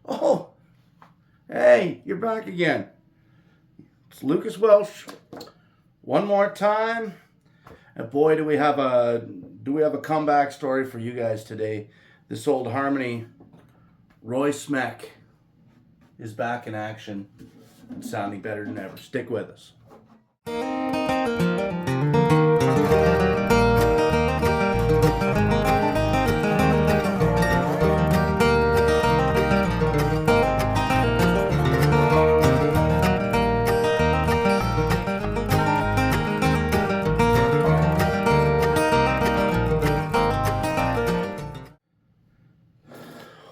Oh, hey, you're back again. It's Lucas Welsh. One more time. And boy, do we have a comeback story for you guys today. This old harmony, Roy Smeck, is back in action and sounding better than ever. Stick with us.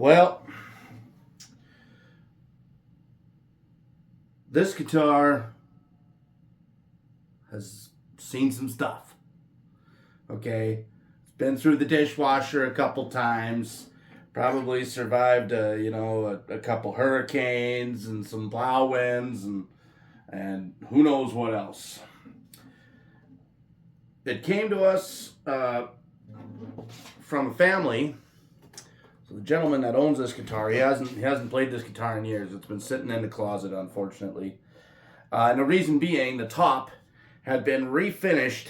Well, this guitar has seen some stuff. Okay, it's been through the dishwasher a couple times. Probably survived, a couple hurricanes and some plow winds and who knows what else. It came to us from a family. So the gentleman that owns this guitar, he hasn't played this guitar in years. It's been sitting in the closet, unfortunately. And the reason being, the top had been refinished,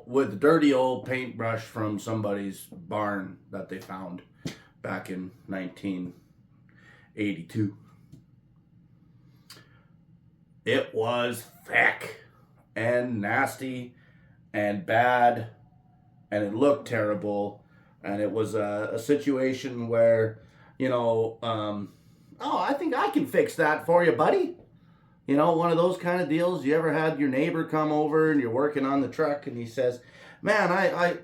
with dirty old paintbrush from somebody's barn that they found back in 1982. It was thick and nasty and bad, and it looked terrible. And it was a situation where, oh, I think I can fix that for you, buddy. One of those kind of deals. You ever had your neighbor come over and you're working on the truck and he says, man, I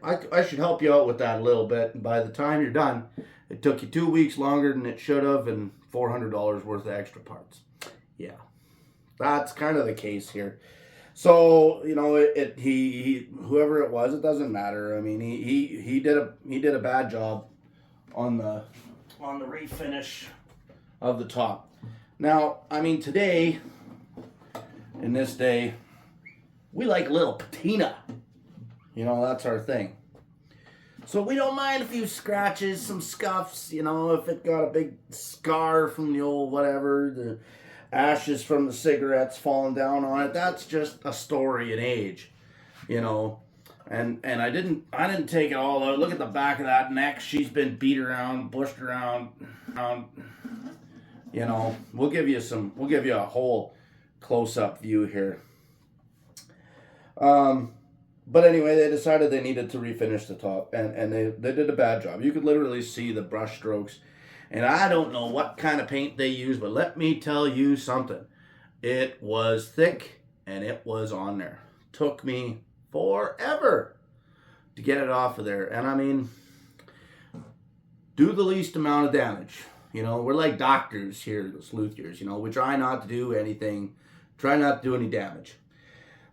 should help you out with that a little bit. And by the time you're done, it took you 2 weeks longer than it should have and $400 worth of extra parts. Yeah, that's kind of the case here. So, he whoever it was, it doesn't matter. I mean, he did a bad job on the refinish of the top. Now, I mean, today, in this day, we like a little patina. That's our thing. So we don't mind a few scratches, some scuffs, if it got a big scar from the old whatever, the ashes from the cigarettes falling down on it. That's just a story in age, And I didn't take it all out. Look at the back of that neck. She's been beat around, pushed around. We'll give you a whole close-up view here. But anyway, they decided they needed to refinish the top, and they did a bad job. You could literally see the brush strokes, and I don't know what kind of paint they used, but let me tell you something. It was thick, and it was on there. Took me forever to get it off of there, and I mean, do the least amount of damage. We're like doctors here, the sleuthers. We try not to do anything, try not to do any damage.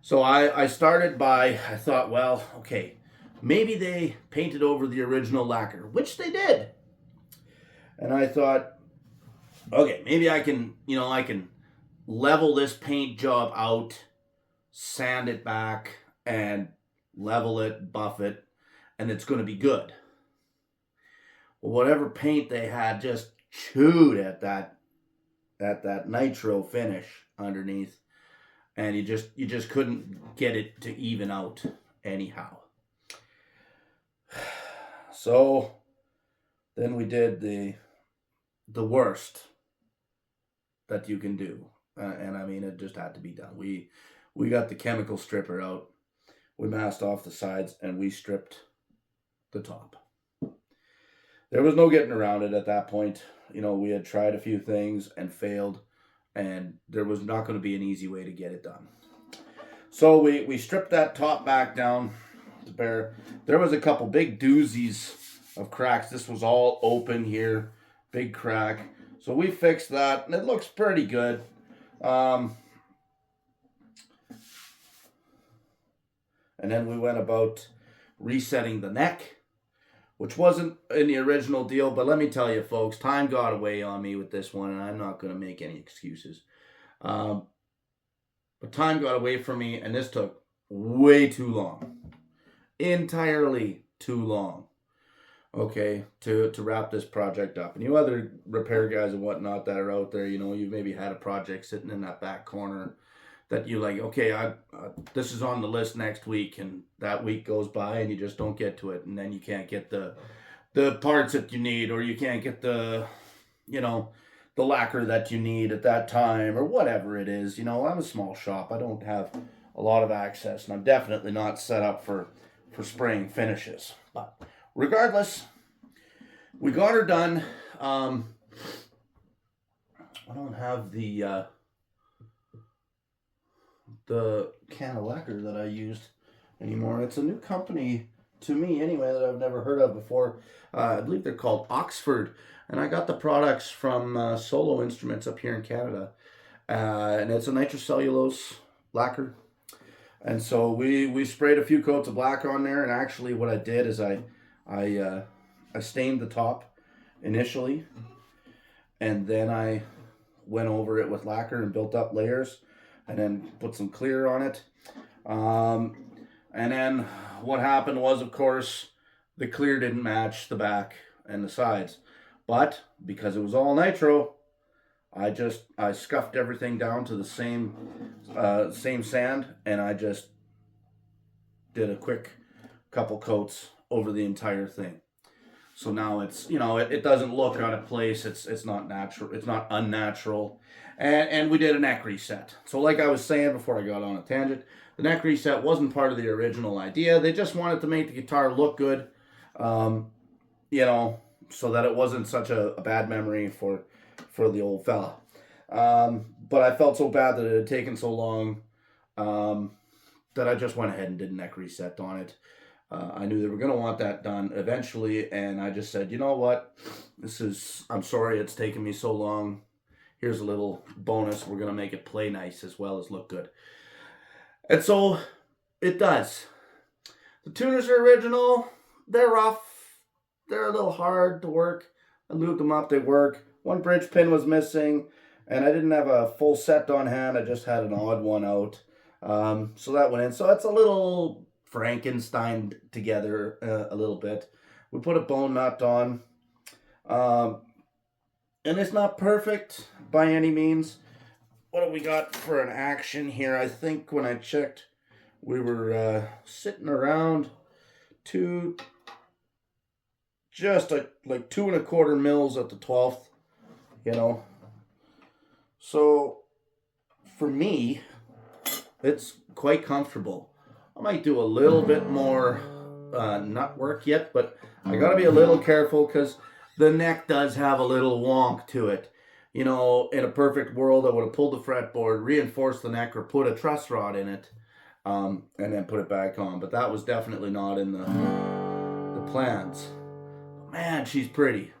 So I started by, I thought, well, okay, maybe they painted over the original lacquer, which they did. And I thought, okay, maybe I can level this paint job out, sand it back, and level it, buff it, and it's going to be good. Well, whatever paint they had just chewed at that nitro finish underneath, and you just couldn't get it to even out anyhow. So then we did the worst that you can do, and I mean, it just had to be done. We got the chemical stripper out, we masked off the sides, and we stripped the top. There was no getting around it at that point. We had tried a few things and failed, and there was not going to be an easy way to get it done. So we stripped that top back down to bare. There was a couple big doozies of cracks. This was all open here, big crack. So we fixed that, and it looks pretty good. And then we went about resetting the neck, which wasn't in the original deal, but let me tell you, folks, time got away on me with this one, and I'm not going to make any excuses. But time got away from me, and this took way too long. Entirely too long. okay, to wrap this project up. And you other repair guys and whatnot that are out there, you've maybe had a project sitting in that back corner that you like, okay, this is on the list next week, and that week goes by and you just don't get to it, and then you can't get the parts that you need, or you can't get you know, the lacquer that you need at that time, or whatever it is. I'm a small shop. I don't have a lot of access, and I'm definitely not set up for spraying finishes. But regardless, we got her done. I don't have the can of lacquer that I used anymore. It's a new company to me anyway that I've never heard of before. I believe they're called Oxford, and I got the products from Solo Instruments up here in Canada, and it's a nitrocellulose lacquer. And so we sprayed a few coats of black on there, and actually what I did is I stained the top initially, and then I went over it with lacquer and built up layers, and then put some clear on it. And then what happened was, of course, the clear didn't match the back and the sides. But because it was all nitro, I scuffed everything down to the same sand, and I just did a quick couple coats over the entire thing. So now it's, it doesn't look out of place. It's not natural. It's not unnatural. And we did a neck reset. So like I was saying before I got on a tangent, the neck reset wasn't part of the original idea. They just wanted to make the guitar look good, so that it wasn't such a bad memory for the old fella. But I felt so bad that it had taken so long that I just went ahead and did a neck reset on it. I knew they were going to want that done eventually, and I just said, you know what, I'm sorry it's taken me so long. Here's a little bonus. We're going to make it play nice as well as look good. And so it does. The tuners are original. They're rough. They're a little hard to work. I lubed them up. They work. One bridge pin was missing, and I didn't have a full set on hand. I just had an odd one out. So that went in. So it's a little Frankenstein together a little bit. We put a bone nut on. And it's not perfect by any means. What have we got for an action here? I think when I checked, we were sitting around just like 2 1/4 mils at the 12th, So for me, it's quite comfortable. I might do a little bit more nut work yet, but I got to be a little careful because the neck does have a little wonk to it. In a perfect world, I would have pulled the fretboard, reinforced the neck, or put a truss rod in it, and then put it back on. But that was definitely not in the plans. Man, she's pretty.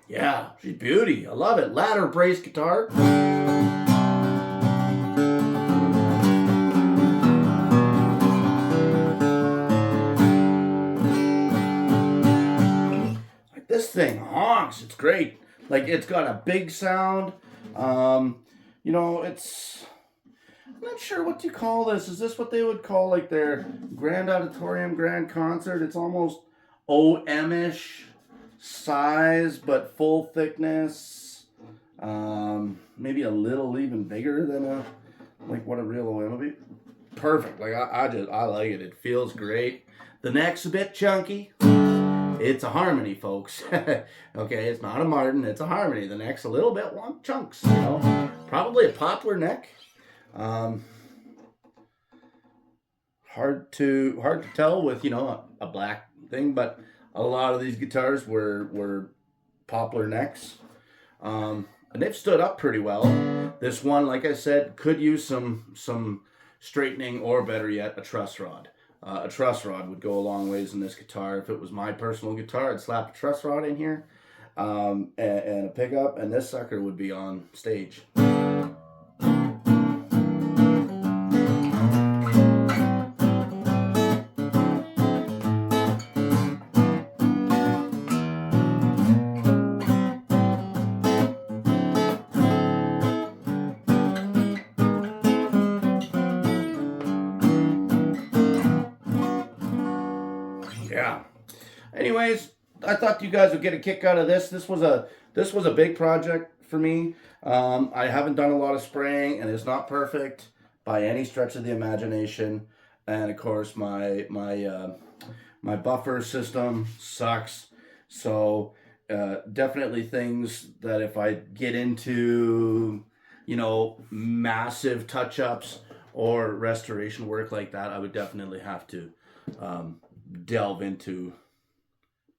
Yeah, she's beauty. I love it. Ladder brace guitar. Like this thing honks. It's great. Like it's got a big sound. It's not sure what you call this. Is this what they would call like their grand auditorium, grand concert? It's almost OM-ish size, but full thickness. Maybe a little even bigger than what a real OM would be. Perfect. Like I like it. It feels great. The neck's a bit chunky. It's a harmony, folks. Okay, it's not a Martin. It's a harmony. The neck's a little bit long chunks. You know, probably a poplar neck. Hard to tell with a black thing, but a lot of these guitars were poplar necks, and they've stood up pretty well. This one, like I said, could use some straightening, or better yet, a truss rod. A truss rod would go a long ways in this guitar. If it was my personal guitar, I'd slap a truss rod in here, and a pickup, and this sucker would be on stage. Yeah. Anyways, I thought you guys would get a kick out of this. This was a big project for me. I haven't done a lot of spraying, and it's not perfect by any stretch of the imagination. And of course, my buffer system sucks. So definitely things that if I get into massive touch-ups or restoration work like that, I would definitely have to delve into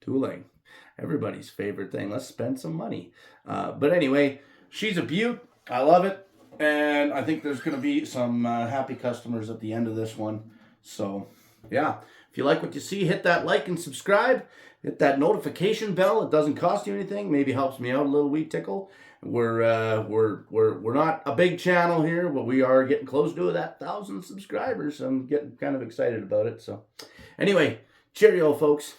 tooling. Everybody's favorite thing. Let's spend some money. But anyway, she's a beaut. I love it. And I think there's going to be some happy customers at the end of this one. So, yeah. If you like what you see, hit that like and subscribe. Hit that notification bell. It doesn't cost you anything. Maybe helps me out a little wee tickle. We're not a big channel here, but we are getting close to that 1,000 subscribers. I'm getting kind of excited about it. So, anyway, cheerio, folks.